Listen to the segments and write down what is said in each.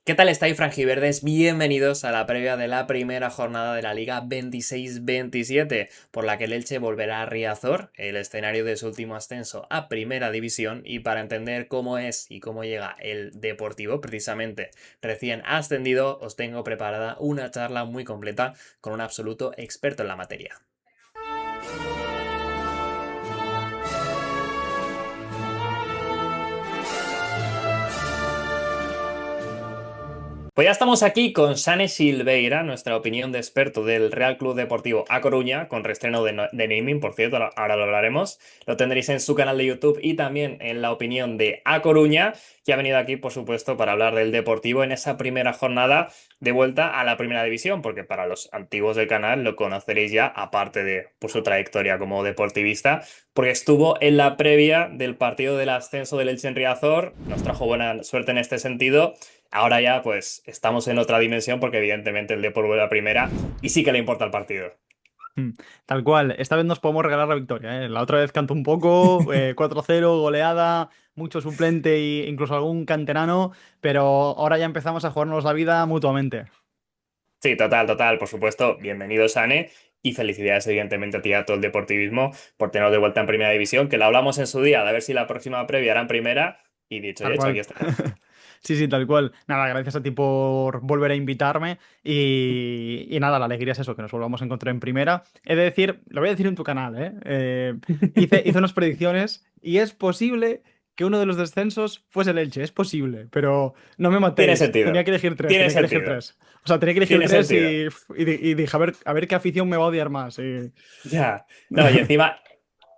¿Qué tal estáis, franjiverdes? Bienvenidos a la previa de la primera jornada de la Liga 26-27, por la que el Elche volverá a Riazor, el escenario de su último ascenso a Primera División, y para entender cómo es y cómo llega el Deportivo, precisamente recién ascendido, os tengo preparada una charla muy completa con un absoluto experto en la materia. Pues ya estamos aquí con Sane Silveira, nuestra opinión de experto del Real Club Deportivo A Coruña, con reestreno de naming, por cierto, ahora lo hablaremos. Lo tendréis en su canal de YouTube y también en la opinión de A Coruña, que ha venido aquí, por supuesto, para hablar del Deportivo en esa primera jornada de vuelta a la Primera División, porque para los antiguos del canal lo conoceréis ya, aparte de por su trayectoria como deportivista, porque estuvo en la previa del partido del ascenso del Elche en Riazor, nos trajo buena suerte en este sentido. Ahora ya, pues, estamos en otra dimensión porque evidentemente el Depor vuelve a primera y sí que le importa el partido. Mm, Tal cual, esta vez nos podemos regalar la victoria, ¿eh? La otra vez cantó un poco, 4-0, goleada, mucho suplente e incluso algún canterano, pero ahora ya empezamos a jugarnos la vida mutuamente. Sí, total, total, por supuesto. Bienvenido, Sane. Y felicidades, evidentemente, a ti y a todo el deportivismo por tenerlo de vuelta en primera división, que lo hablamos en su día, de a ver si la próxima previa era en primera. Y dicho y Tal hecho, aquí cual. estamos. Sí, sí, tal cual. Nada, gracias a ti por volver a invitarme y nada, la alegría es eso, que nos volvamos a encontrar en primera. He de decir, lo voy a decir en tu canal, ¿eh? Hice unas predicciones y es posible que uno de los descensos fuese el Elche, es posible, pero no me Tiene matéis. Tenía sentido. que elegir tres, Tiene tenía que elegir sentido. tres. O sea, tenía que elegir Tiene tres sentido. y dije, a ver qué afición me va a odiar más. Ya. No, y encima,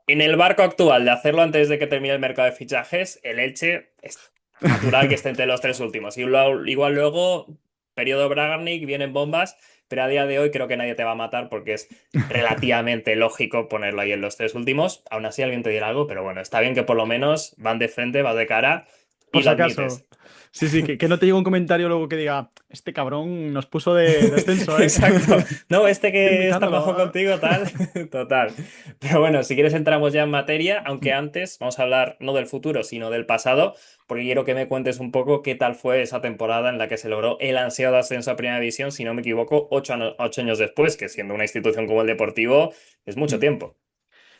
en el barco actual de hacerlo antes de que termine el mercado de fichajes, el Elche es natural que esté entre los tres últimos. Y igual luego, periodo Bragarnik, vienen bombas, pero a día de hoy creo que nadie te va a matar porque es relativamente lógico ponerlo ahí en los tres últimos. Aún así alguien te dirá algo, pero bueno, está bien que por lo menos van de frente, van de cara y Por lo si acaso. admites. Sí, sí, que no te llegue un comentario luego que diga, este cabrón nos puso de descenso, ¿eh? Exacto. No, este Estoy que está invitándolo. majo contigo, tal. Total. Pero bueno, si quieres entramos ya en materia, aunque antes vamos a hablar no del futuro, sino del pasado, porque quiero que me cuentes un poco qué tal fue esa temporada en la que se logró el ansiado ascenso a Primera División, si no me equivoco, 8 años después, que siendo una institución como el Deportivo es mucho tiempo.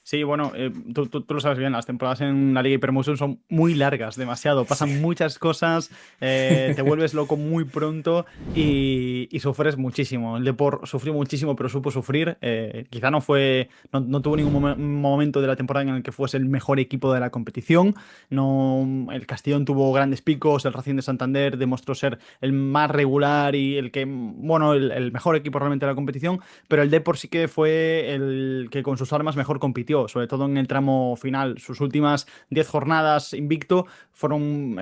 Sí, bueno, tú lo sabes bien, las temporadas en la Liga Hypermotion son muy largas, demasiado, Sí. pasan muchas cosas, te vuelves loco muy pronto y sufres muchísimo. El Depor sufrió muchísimo, pero supo sufrir. Quizá no tuvo ningún momento de la temporada en el que fuese el mejor equipo de la competición. No, el Castellón tuvo grandes picos, el Racing de Santander demostró ser el más regular y bueno, el mejor equipo realmente de la competición, pero el Depor sí que fue el que con sus armas mejor compitió, sobre todo en el tramo final. Sus últimas 10 jornadas invicto fueron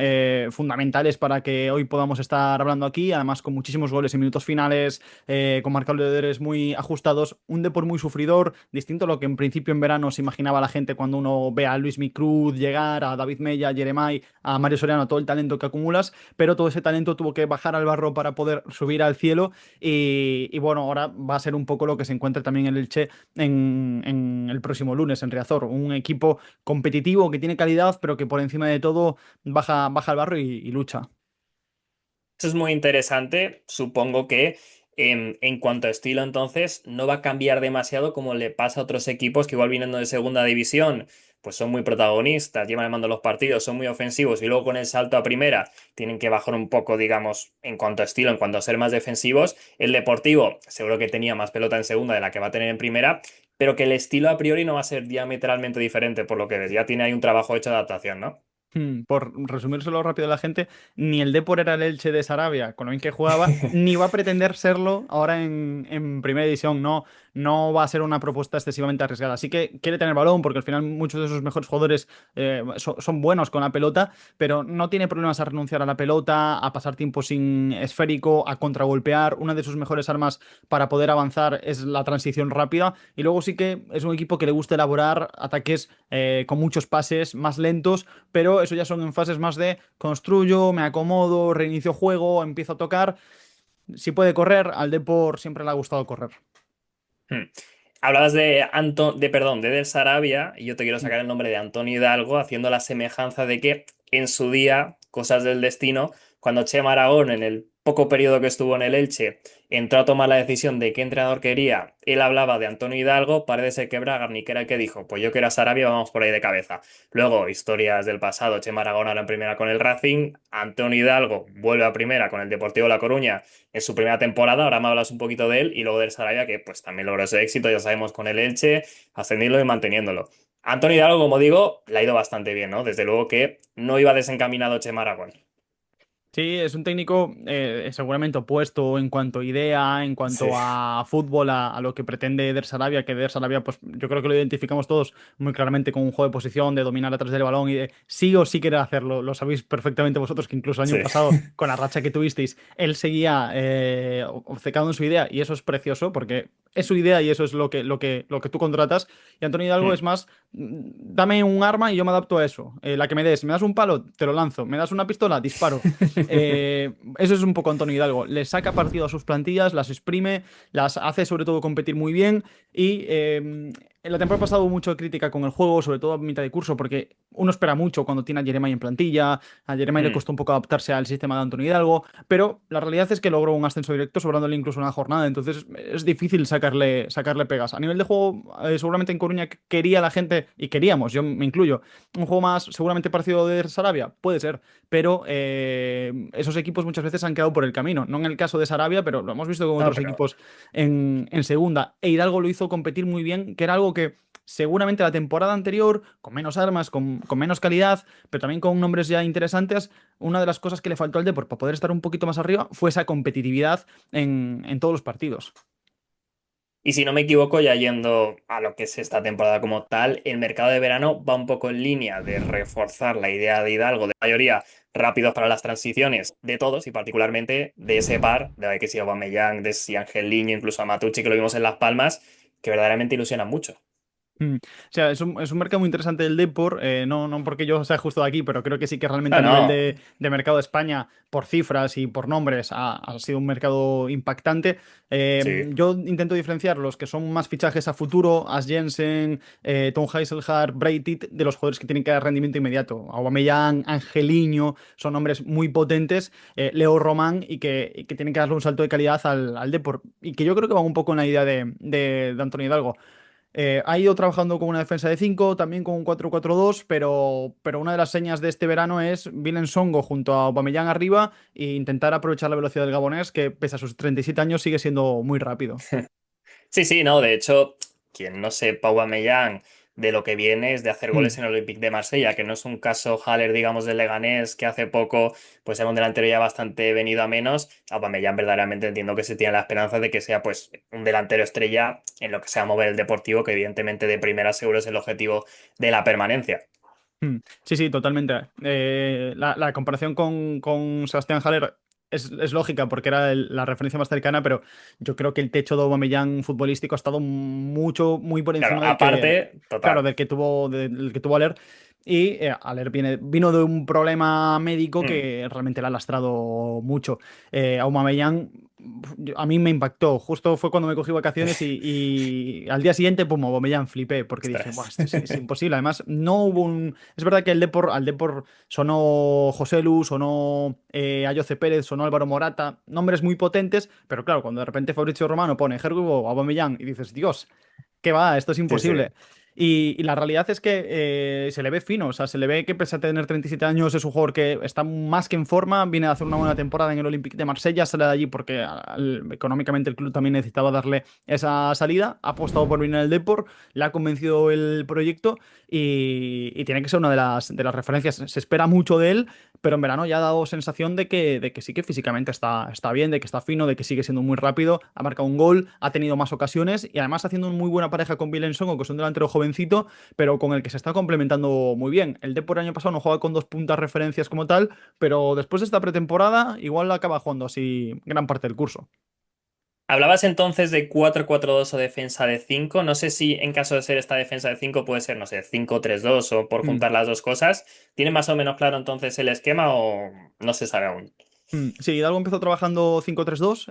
fundamentales para que hoy podamos estar hablando aquí, además con muchísimos goles en minutos finales, con marcadores muy ajustados, un Depor muy sufridor, distinto a lo que en principio en verano se imaginaba la gente cuando uno ve a Luis Micruz llegar, a David Mella, a Jeremai, a Mario Soriano, todo el talento que acumulas, pero todo ese talento tuvo que bajar al barro para poder subir al cielo y bueno, ahora va a ser un poco lo que se encuentra también el Elche en el próximo lunes en Riazor. Un equipo competitivo que tiene calidad, pero que por encima de todo baja al barro y lucha. Eso es muy interesante. Supongo que en cuanto a estilo, entonces, no va a cambiar demasiado como le pasa a otros equipos que igual viniendo de segunda división, pues son muy protagonistas, llevan el mando de los partidos, son muy ofensivos y luego con el salto a primera tienen que bajar un poco, digamos, en cuanto a estilo, en cuanto a ser más defensivos. El Deportivo seguro que tenía más pelota en segunda de la que va a tener en primera, pero que el estilo a priori no va a ser diametralmente diferente, por lo que ves. Ya tiene ahí un trabajo hecho de adaptación, ¿no? Por resumírselo rápido a la gente, ni el Depor era el Elche de Sarabia, con lo bien que jugaba, ni va a pretender serlo ahora en primera división. No, no va a ser una propuesta excesivamente arriesgada. Así que quiere tener balón, porque al final muchos de sus mejores jugadores son buenos con la pelota, pero no tiene problemas a renunciar a la pelota, a pasar tiempo sin esférico, a contragolpear. Una de sus mejores armas para poder avanzar es la transición rápida. Y luego sí que es un equipo que le gusta elaborar ataques con muchos pases más lentos, pero eso ya son en fases más de construyo, me acomodo, reinicio juego, empiezo a tocar. Si puede correr, al Depor siempre le ha gustado correr. Hmm. Hablabas perdón, de Del Sarabia, y yo te quiero sacar el nombre de Antonio Hidalgo, haciendo la semejanza de que en su día, cosas del destino, cuando Chema Aragón, en el poco periodo que estuvo en el Elche, entró a tomar la decisión de qué entrenador quería, él hablaba de Antonio Hidalgo, parece ser que Bragarni, que era el que dijo, pues yo quiero a Sarabia, vamos por ahí de cabeza. Luego, historias del pasado, Chema Aragón ahora en primera con el Racing, Antonio Hidalgo vuelve a primera con el Deportivo La Coruña en su primera temporada, ahora me hablas un poquito de él, y luego del Sarabia, que pues también logró ese éxito, ya sabemos, con el Elche, ascendiendo y manteniéndolo. Antonio Hidalgo, como digo, le ha ido bastante bien, ¿no? Desde luego que no iba desencaminado Chema Aragón. Sí, es un técnico seguramente opuesto en cuanto a idea, en Sí, cuanto a fútbol, a lo que pretende Eder Sarabia, que Eder Sarabia, pues yo creo que lo identificamos todos muy claramente con un juego de posición, de dominar atrás del balón y de sí o sí querer hacerlo. Lo sabéis perfectamente vosotros que incluso el sí. año pasado, con la racha que tuvisteis, él seguía obcecado en su idea y eso es precioso porque es su idea y eso es lo que tú contratas. Y Antonio Hidalgo Hmm. es más, dame un arma y yo me adapto a eso. La que me des, me das un palo, te lo lanzo, me das una pistola, disparo. Eso es un poco Antonio Hidalgo. Le saca partido a sus plantillas, las exprime, las hace sobre todo competir muy bien y en la temporada pasada hubo mucho de crítica con el juego, sobre todo a mitad de curso, porque uno espera mucho cuando tiene a Jeremiah en plantilla, a Jeremiah le Hmm. costó un poco adaptarse al sistema de Antonio Hidalgo, pero la realidad es que logró un ascenso directo sobrándole incluso una jornada, entonces es difícil sacarle pegas. A nivel de juego, seguramente en Coruña quería la gente, y queríamos, yo me incluyo, un juego más seguramente parecido de Sarabia, puede ser, pero esos equipos muchas veces han quedado por el camino. No en el caso de Sarabia, pero lo hemos visto con No, otros pero equipos en segunda. E Hidalgo lo hizo competir muy bien, que era algo que seguramente la temporada anterior, con menos armas, con menos calidad, pero también con nombres ya interesantes, una de las cosas que le faltó al Depor para poder estar un poquito más arriba fue esa competitividad en todos los partidos. y si no me equivoco, ya yendo a lo que es esta temporada como tal, el mercado de verano va un poco en línea de reforzar la idea de Hidalgo, de mayoría rápidos para las transiciones de todos y particularmente de ese par, de que si Aubameyang, de si Angelino, incluso a Matucci, que lo vimos en Las Palmas, que verdaderamente ilusiona mucho. O sea, es un mercado muy interesante el Depor, no porque yo sea justo de aquí, pero creo que sí que realmente No, a nivel no, de mercado de España, por cifras y por nombres, ha sido un mercado impactante. sí. Yo intento diferenciar los que son más fichajes a futuro, As Jensen, Tom Heiselhart, Braithwaite, de los jugadores que tienen que dar rendimiento inmediato. Aubameyang, Angelino, son nombres muy potentes, Leo Román, y que tienen que darle un salto de calidad al Depor. Y que yo creo que van un poco en la idea de Antonio Hidalgo. Ha ido trabajando con una defensa de 5 también con un 4-4-2, pero una de las señas de este verano es Willem Songo junto a Aubameyang arriba e intentar aprovechar la velocidad del gabonés, que pese a sus 37 años sigue siendo muy rápido. Sí, sí, no, de hecho, quien no sepa Aubameyang de lo que viene es de hacer Hmm. goles en el Olympique de Marsella, que no es un caso Haller, digamos, del Leganés, que hace poco pues era un delantero ya bastante venido a menos. Aubameyang verdaderamente entiendo que se tiene la esperanza de que sea pues un delantero estrella en lo que sea mover el Deportivo, que evidentemente de primera seguro es el objetivo de la permanencia. Sí, sí, totalmente. La comparación con Sebastián Haller es lógica porque era la referencia más cercana, pero yo creo que el techo de Aubameyang futbolístico ha estado muy por Claro, encima aparte, claro, total. del que tuvo Haller. Y Haller vino de un problema médico Mm. que realmente le ha lastrado mucho. Aubameyang a mí me impactó. Justo fue cuando me cogí vacaciones y al día siguiente, pum, Aubameyang flipé porque dije, Buah, Ostras. esto es imposible. Además, no hubo un... Es verdad que al Depor sonó José Lu, sonó Ayoce Pérez, sonó Álvaro Morata, nombres muy potentes, pero claro, cuando de repente Fabrizio Romano pone Gergo Aubameyang y dices, Dios, ¿qué va? Esto es Sí, sí. imposible. Y la realidad es que se le ve fino, o sea, se le ve que pese a tener 37 años es un jugador que está más que en forma, viene a hacer una buena temporada en el Olympique de Marsella, sale de allí porque económicamente el club también necesitaba darle esa salida, ha apostado por venir al Depor, le ha convencido el proyecto y tiene que ser una de las referencias. Se espera mucho de él, pero en verano ya ha dado sensación de que sí que físicamente está bien, de que está fino, de que sigue siendo muy rápido, ha marcado un gol, ha tenido más ocasiones y además haciendo una muy buena pareja con Willem Songo, que es un delantero jovencito, pero con el que se está complementando muy bien. El Depor el año pasado no juega con dos puntas referencias como tal, pero después de esta pretemporada igual acaba jugando así gran parte del curso. Hablabas entonces de 4-4-2 o defensa de 5. No sé si en caso de ser esta defensa de 5 puede ser, no sé, 5-3-2 o por Mm. juntar las dos cosas. ¿Tiene más o menos claro entonces el esquema o no se sabe aún? Sí, Hidalgo empezó trabajando 5-3-2.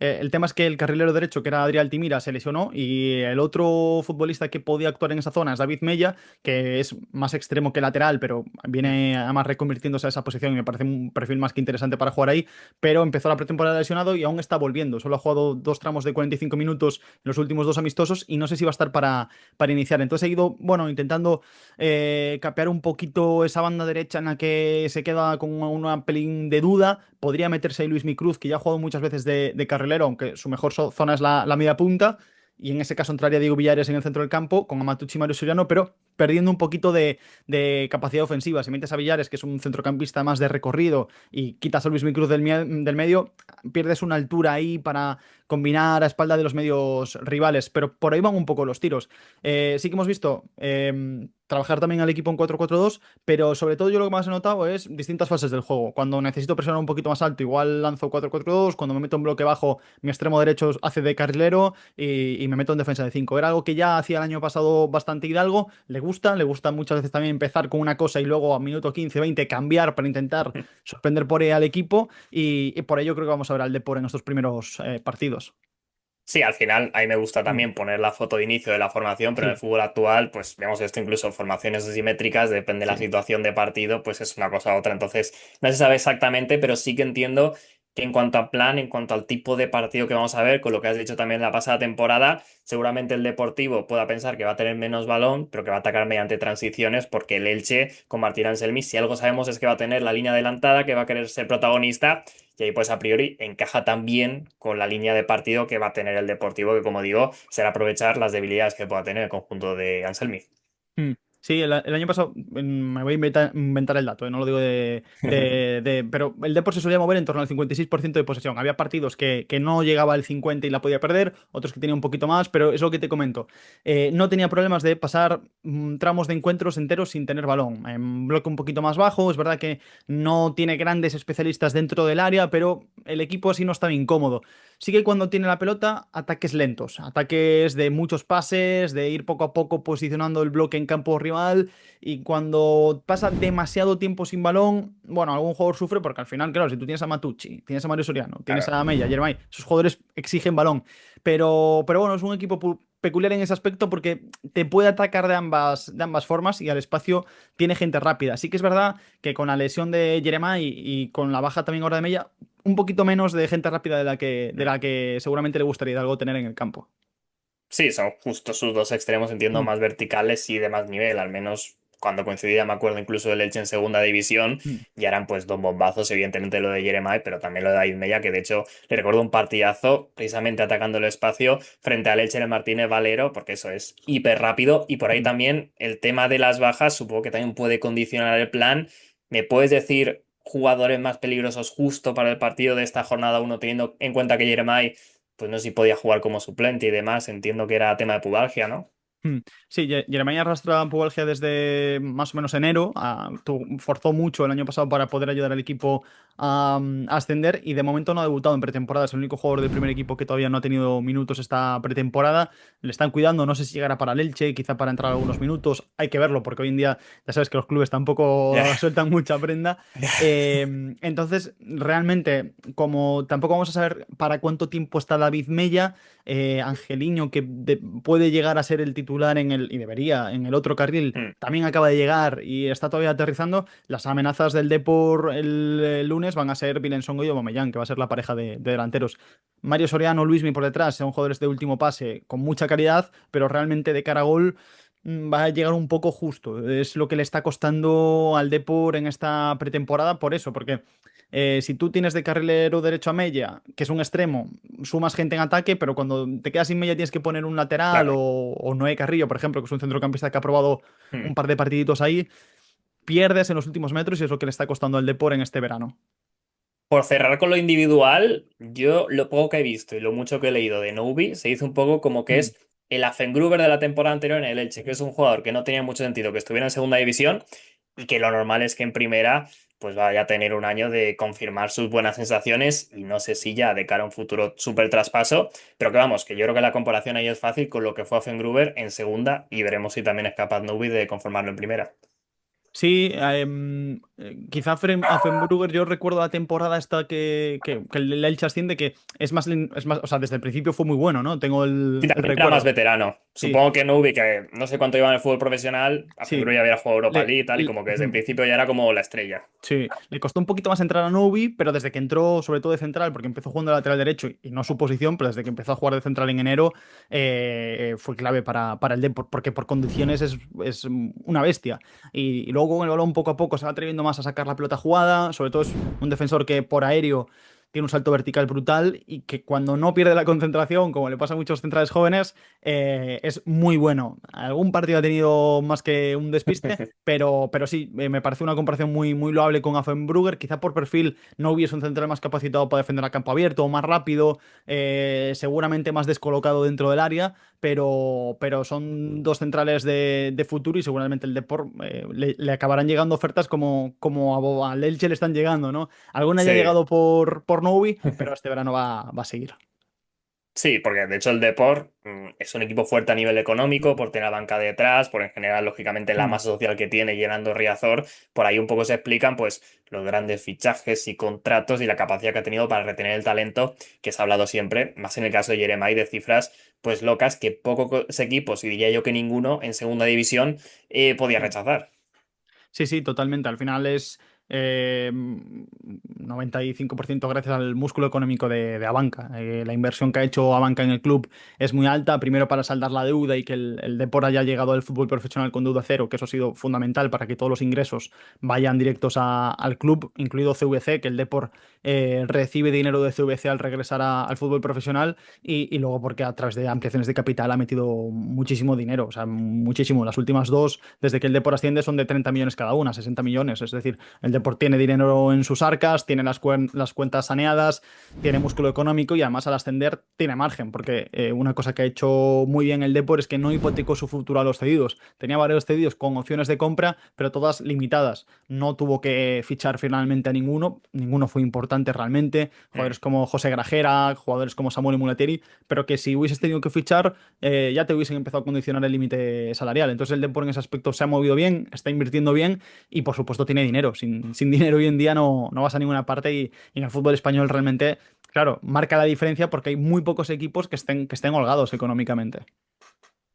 El tema es que el carrilero derecho, que era Adrián Altimira, se lesionó y el otro futbolista que podía actuar en esa zona es David Mella, que es más extremo que lateral, pero viene además reconvirtiéndose a esa posición y me parece un perfil más que interesante para jugar ahí. Pero empezó la pretemporada lesionado y aún está volviendo. Solo ha jugado dos tramos de 45 minutos en los últimos dos amistosos y no sé si va a estar para iniciar. Entonces he ido, bueno, intentando capear un poquito esa banda derecha en la que se queda con una pelín de duda. Podría meterse ahí Luis Micruz, que ya ha jugado muchas veces de carrilero, aunque su mejor zona es la media punta. Y en ese caso entraría Diego Villares en el centro del campo, con Amatucci y Mario Soriano, pero perdiendo un poquito de capacidad ofensiva. Si metes a Villares, que es un centrocampista más de recorrido, y quitas a Luis Micruz del medio, pierdes una altura ahí para combinar a espalda de los medios rivales. Pero por ahí van un poco los tiros. Sí que hemos visto trabajar también al equipo en 4-4-2, pero sobre todo yo lo que más he notado es distintas fases del juego. Cuando necesito presionar un poquito más alto, igual lanzo 4-4-2. Cuando me meto en bloque bajo, mi extremo derecho hace de carrilero y me meto en defensa de 5. Era algo que ya hacía el año pasado bastante Hidalgo. Le gusta muchas veces también empezar con una cosa y luego a minuto 15-20 cambiar para intentar sorprender por ahí al equipo. Y por ello creo que vamos a ver al Depor en estos primeros partidos. Sí, al final a mí me gusta Mm, también poner la foto de inicio de la formación, pero en el sí, fútbol actual, pues vemos esto incluso en formaciones asimétricas, depende de la sí. situación de partido, pues es una cosa u otra. Entonces, no se sabe exactamente, pero sí que entiendo que en cuanto a plan, en cuanto al tipo de partido que vamos a ver, con lo que has dicho también la pasada temporada, seguramente el Deportivo pueda pensar que va a tener menos balón, pero que va a atacar mediante transiciones, porque el Elche con Martín Anselmi, si algo sabemos es que va a tener la línea adelantada, que va a querer ser protagonista y ahí pues a priori encaja también con la línea de partido que va a tener el Deportivo, que como digo, será aprovechar las debilidades que pueda tener el conjunto de Anselmi. Mm. Sí, el año pasado me voy a inventar el dato, no lo digo pero el Depor se solía mover en torno al 56% de posesión. Había partidos que no llegaba al 50 y la podía perder, otros que tenía un poquito más, pero es lo que te comento. No tenía problemas de pasar tramos de encuentros enteros sin tener balón. En bloque un poquito más bajo, es verdad que no tiene grandes especialistas dentro del área, pero el equipo así no estaba incómodo. Sí que cuando tiene la pelota, ataques lentos, ataques de muchos pases, de ir poco a poco posicionando el bloque en campo rival. Y cuando pasa demasiado tiempo sin balón, bueno, algún jugador sufre porque al final, claro, si tú tienes a Matucci, tienes a Mario Soriano, tienes Claro. a Mella, Yermay, esos jugadores exigen balón. Pero bueno, es un equipo peculiar en ese aspecto porque te puede atacar de ambas formas y al espacio tiene gente rápida. Sí que es verdad que con la lesión de Jeremai y con la baja también ahora de Mella, un poquito menos de gente rápida de la que seguramente le gustaría algo tener en el campo. Sí, son justo sus dos extremos, entiendo, Mm, más verticales y de más nivel, al menos cuando coincidía, me acuerdo incluso del Elche en segunda división, mm, ya eran pues dos bombazos, evidentemente lo de Jeremai, pero también lo de David Mella, que de hecho le recuerdo un partidazo precisamente atacando el espacio frente al Elche en el Martínez Valero, porque eso es hiper rápido y por ahí mm. también el tema de las bajas supongo que también puede condicionar el plan. ¿Me puedes decir jugadores más peligrosos justo para el partido de esta jornada uno teniendo en cuenta que Jeremai pues no sé si podía jugar como suplente y demás, entiendo que era tema de pubalgia, ¿no? Sí, Jeremiah arrastra pubalgia desde más o menos enero. Forzó mucho el año pasado para poder ayudar al equipo a ascender y de momento no ha debutado en pretemporada. Es el único jugador del primer equipo que todavía no ha tenido minutos esta pretemporada. Le están cuidando, no sé si llegará para el Elche, quizá para entrar algunos minutos. Hay que verlo porque hoy en día ya sabes que los clubes Ya, tampoco sueltan mucha prenda. ya. Entonces, realmente, como tampoco vamos a saber para cuánto tiempo está David Mella, Angeliño, que puede llegar a ser el titular y debería, en el otro carril, Hmm. también acaba de llegar y está todavía aterrizando. Las amenazas del Depor el lunes van a ser Vilensongo y Aubameyang, que va a ser la pareja de delanteros. Mario Soriano, Luismi por detrás, son jugadores de último pase con mucha calidad, pero realmente de cara a gol va a llegar un poco justo. Es lo que le está costando al Depor en esta pretemporada por eso, porque si tú tienes de carrilero derecho a Mella, que es un extremo, sumas gente en ataque, pero cuando te quedas sin Mella tienes que poner un lateral Claro. o Noé Carrillo, por ejemplo, que es un centrocampista que ha probado Hmm. un par de partiditos ahí, pierdes en los últimos metros y es lo que le está costando al Depor en este verano. Por cerrar con lo individual, yo lo poco que he visto y lo mucho que he leído de Nubi se dice un poco como que Mm, es el Gruber de la temporada anterior en el Elche, que es un jugador que no tenía mucho sentido que estuviera en segunda división y que lo normal es que en primera pues vaya a tener un año de confirmar sus buenas sensaciones y no sé si ya de cara a un futuro súper traspaso, pero que vamos, que yo creo que la comparación ahí es fácil con lo que fue Gruber en segunda y veremos si también es capaz Nubi de conformarlo en primera. Sí, Quizá Affenbrugger, yo recuerdo la temporada esta que el Elche asciende, que o sea, desde el principio fue muy bueno, ¿no? Tengo Sí, el también era más recuerdo. veterano. Sí, Supongo que Nubi, que no sé cuánto iba en el fútbol profesional, a sí. febrero ya había jugado Europa Le, League y tal, y como que desde el ujú. principio ya era como la estrella. Sí, le costó un poquito más entrar a Novi, pero desde que entró, sobre todo de central, porque empezó jugando de lateral derecho y no su posición, pero desde que empezó a jugar de central en enero, fue clave para el Depor, porque por condiciones es una bestia. Y luego con el balón poco a poco se va atreviendo más a sacar la pelota jugada, sobre todo es un defensor que por aéreo tiene un salto vertical brutal y que cuando no pierde la concentración, como le pasa a muchos centrales jóvenes, es muy bueno. Algún partido ha tenido más que un despiste, pero sí, me parece una comparación muy loable con Affenbrugger. Quizá por perfil no hubiese un central más capacitado para defender a campo abierto, más rápido, seguramente más descolocado dentro del área, pero son dos centrales de futuro y seguramente el Depor le acabarán llegando ofertas como al Elche le están llegando, ¿no? Alguna ya ha Sí. llegado por Novi, pero este verano va a seguir. Sí, porque de hecho el Depor es un equipo fuerte a nivel económico, por tener la banca detrás, por en general, lógicamente, la Mm. masa social que tiene llenando Riazor. Por ahí un poco se explican pues los grandes fichajes y contratos y la capacidad que ha tenido para retener el talento, que se ha hablado siempre, más en el caso de Jeremai, de cifras pues locas que pocos equipos, y diría yo que ninguno, en segunda división podía rechazar. Sí, sí, totalmente. Al final es 95% gracias al músculo económico de Abanca. La inversión que ha hecho Abanca en el club es muy alta, primero para saldar la deuda y que el Depor haya llegado al fútbol profesional con deuda cero, que eso ha sido fundamental para que todos los ingresos vayan directos al club, incluido CVC, que el Depor recibe dinero de CVC al regresar al fútbol profesional y luego porque a través de ampliaciones de capital ha metido muchísimo dinero, o sea, muchísimo. Las últimas dos, desde que el Depor asciende, son de 30 millones cada una, 60 millones. Es decir, el Depor tiene dinero en sus arcas, tiene las cuentas saneadas, tiene músculo económico y además al ascender tiene margen, porque una cosa que ha hecho muy bien el Depor es que no hipotecó su futuro a los cedidos. Tenía varios cedidos con opciones de compra, pero todas limitadas. No tuvo que fichar finalmente a ninguno fue importante realmente. Mm. Jugadores como José Grajera, jugadores como Samuel Mulateri, pero que si hubieses tenido que fichar, ya te hubiesen empezado a condicionar el límite salarial. Entonces el Depor en ese aspecto se ha movido bien, está invirtiendo bien y por supuesto tiene dinero. Sin dinero hoy en día no vas a ninguna parte y en el fútbol español realmente, claro, marca la diferencia porque hay muy pocos equipos que estén holgados económicamente.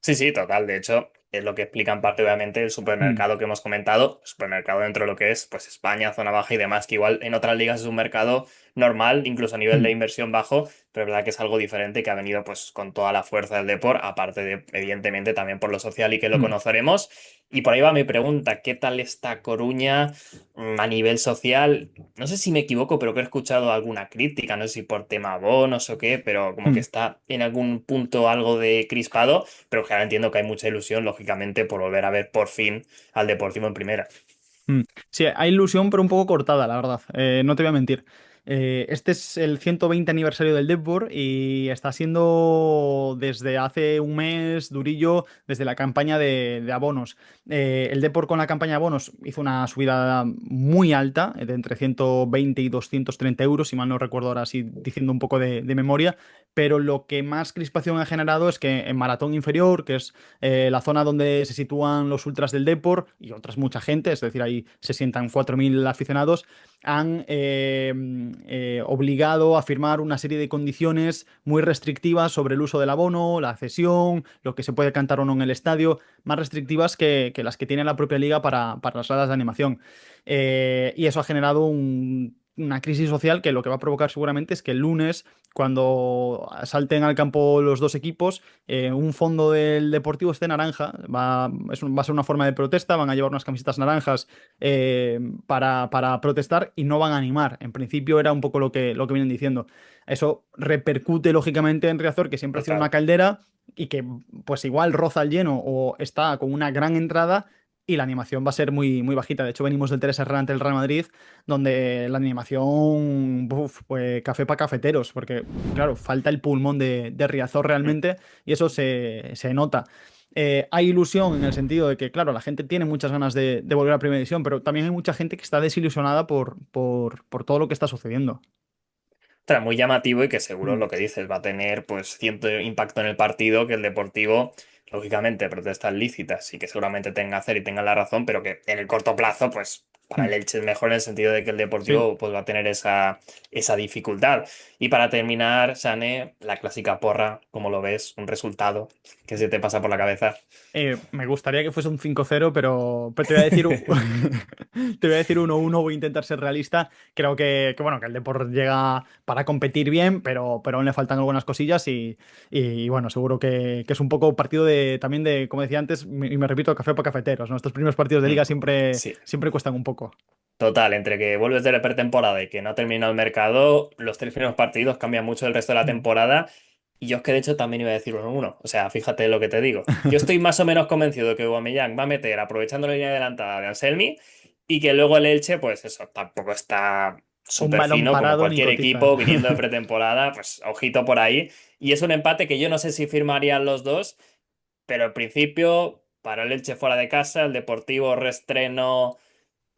Sí, sí, total. De hecho, es lo que explica en parte, obviamente, el Mm, supermercado que hemos comentado. Supermercado dentro de lo que es, pues, España, zona baja y demás, que igual en otras ligas es un mercado normal, incluso a nivel de mm, inversión bajo, pero es verdad que es algo diferente que ha venido, pues, con toda la fuerza del deporte, aparte de, evidentemente, también por lo social y que lo mm. conoceremos. Y por ahí va mi pregunta, ¿qué tal está Coruña a nivel social? No sé si me equivoco, pero que he escuchado alguna crítica, no sé si por tema bonos o qué, pero como que Mm. está en algún punto algo de crispado. Pero claro, entiendo que hay mucha ilusión, lógicamente, por volver a ver por fin al Deportivo en primera. Mm. Sí, hay ilusión, pero un poco cortada, la verdad. No te voy a mentir. Este es el 120 aniversario del Depor y está siendo desde hace un mes durillo, desde la campaña de abonos. El Depor con la campaña de abonos hizo una subida muy alta, de entre 120 y 230 euros, si mal no recuerdo ahora, así diciendo un poco de memoria, pero lo que más crispación ha generado es que en Maratón Inferior, que es la zona donde se sitúan los ultras del Depor y otras mucha gente, es decir, ahí se sientan 4.000 aficionados, han obligado a firmar una serie de condiciones muy restrictivas sobre el uso del abono, la cesión, lo que se puede cantar o no en el estadio, más restrictivas que las que tiene la propia liga para las salas de animación. Y eso ha generado una crisis social que lo que va a provocar seguramente es que el lunes, cuando salten al campo los dos equipos, un fondo del Deportivo esté naranja. Va a ser una forma de protesta, van a llevar unas camisetas naranjas para protestar y no van a animar. En principio era un poco lo que vienen diciendo. Eso repercute lógicamente en Riazor, que siempre ha sido una Total. caldera y que pues igual roza el lleno o está con una gran entrada. Y la animación va a ser muy bajita. De hecho, venimos del 3-0 ante el Real Madrid, donde la animación, pues café para cafeteros, porque, claro, falta el pulmón de Riazor Mm. realmente y eso se nota. Hay ilusión en el sentido de que, claro, la gente tiene muchas ganas de volver a Primera División, pero también hay mucha gente que está desilusionada por todo lo que está sucediendo. Ostras, muy llamativo y que seguro Mm. lo que dices va a tener pues cierto impacto en el partido, que el Deportivo, lógicamente, protestas lícitas y que seguramente tenga hacer y tenga la razón, pero que en el corto plazo, pues para el Elche es mejor en el sentido de que el Sí. Deportivo pues, va a tener esa dificultad. Y para terminar, Sane, la clásica porra, como lo ves, un resultado que se te pasa por la cabeza. Me gustaría que fuese un 5-0, pero te voy a decir, te voy a decir 1-1. Voy a intentar ser realista. Creo bueno, que el Depor llega para competir bien, pero aún le faltan algunas cosillas y bueno, seguro que es un poco partido también de, como decía antes, y me repito, café para cafeteros, ¿no? Estos primeros partidos de liga Mm, siempre, sí, siempre cuestan un poco. total, entre que vuelves de la pretemporada y que no ha terminado el mercado, los tres primeros partidos cambian mucho el resto de la Mm. temporada. Y yo es que de hecho también iba a decir 1-1. O sea, fíjate lo que te digo. Yo estoy más o menos convencido de que Aubameyang va a meter aprovechando la línea adelantada de Anselmi y que luego el Elche, pues eso, tampoco está Un súper balón fino como parado ni cualquier cotizas. equipo viniendo de pretemporada, pues ojito por ahí. Y es un empate que yo no sé si firmarían los dos, pero en principio, para el Elche fuera de casa, el Deportivo reestreno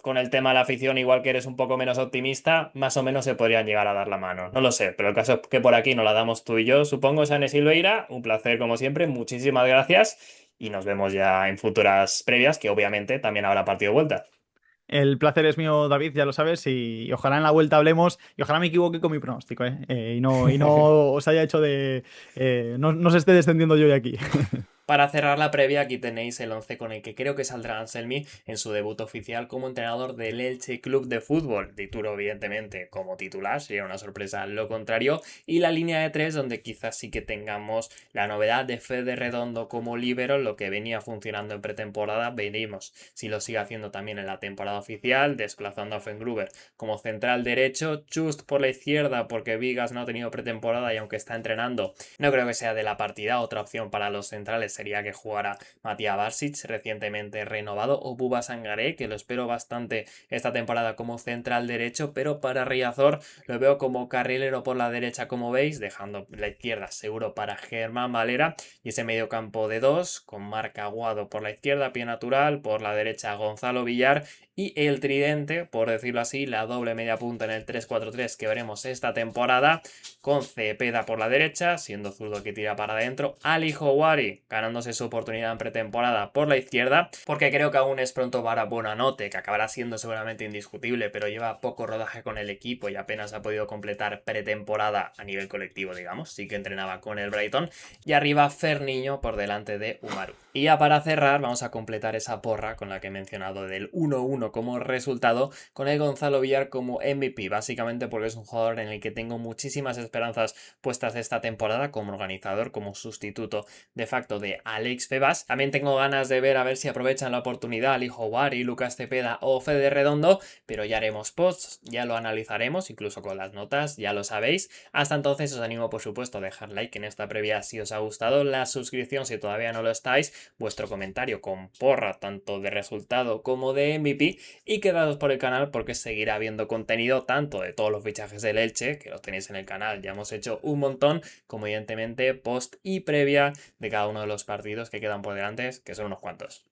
con el tema de la afición, igual que eres un poco menos optimista, más o menos se podrían llegar a dar la mano. No lo sé, pero el caso es que por aquí nos la damos tú y yo, supongo, Sane Silveira. Un placer como siempre, muchísimas gracias y nos vemos ya en futuras previas, que obviamente también habrá partido de vuelta. El placer es mío, David, ya lo sabes, y ojalá en la vuelta hablemos, y ojalá me equivoque con mi pronóstico, ¿eh? Y no os haya hecho no se esté descendiendo yo de aquí. Para cerrar la previa, aquí tenéis el 11 con el que creo que saldrá Anselmi en su debut oficial como entrenador del Elche Club de Fútbol. Dituro, evidentemente, como titular, sería una sorpresa lo contrario. Y la línea de tres, donde quizás sí que tengamos la novedad de Fede Redondo como líbero, lo que venía funcionando en pretemporada, veremos si lo sigue haciendo también en la temporada oficial, desplazando a Fengruber como central derecho, Just por la izquierda, porque Vigas no ha tenido pretemporada y aunque está entrenando, no creo que sea de la partida. Otra opción para los centrales sería que jugara Matías Barsic, recientemente renovado, o Buba Sangaré, que lo espero bastante esta temporada como central derecho, pero para Riazor lo veo como carrilero por la derecha, como veis, dejando la izquierda seguro para Germán Valera y ese medio campo de dos, con Marc Aguado por la izquierda, pie natural, por la derecha Gonzalo Villar y el tridente, por decirlo así, la doble media punta en el 3-4-3 que veremos esta temporada, con Cepeda por la derecha, siendo zurdo que tira para adentro, Ali Howari ganándose su oportunidad en pretemporada por la izquierda, porque creo que aún es pronto para Buonanotte, que acabará siendo seguramente indiscutible, pero lleva poco rodaje con el equipo y apenas ha podido completar pretemporada a nivel colectivo, digamos, sí que entrenaba con el Brighton, y arriba Ferniño por delante de Umaru. Y ya para cerrar, vamos a completar esa porra con la que he mencionado del 1-1 como resultado, con el Gonzalo Villar como MVP, básicamente porque es un jugador en el que tengo muchísimas esperanzas puestas esta temporada como organizador, como sustituto de facto de Alex Febas. También tengo ganas de ver a ver si aprovechan la oportunidad Ali Howari, Lucas Cepeda o Fede Redondo, pero ya haremos posts, ya lo analizaremos, incluso con las notas, ya lo sabéis. Hasta entonces os animo por supuesto a dejar like en esta previa si os ha gustado, la suscripción si todavía no lo estáis, vuestro comentario con porra tanto de resultado como de MVP y quedaos por el canal porque seguirá habiendo contenido tanto de todos los fichajes del Elche, que los tenéis en el canal, ya hemos hecho un montón, como evidentemente post y previa de cada uno de los partidos que quedan por delante, que son unos cuantos.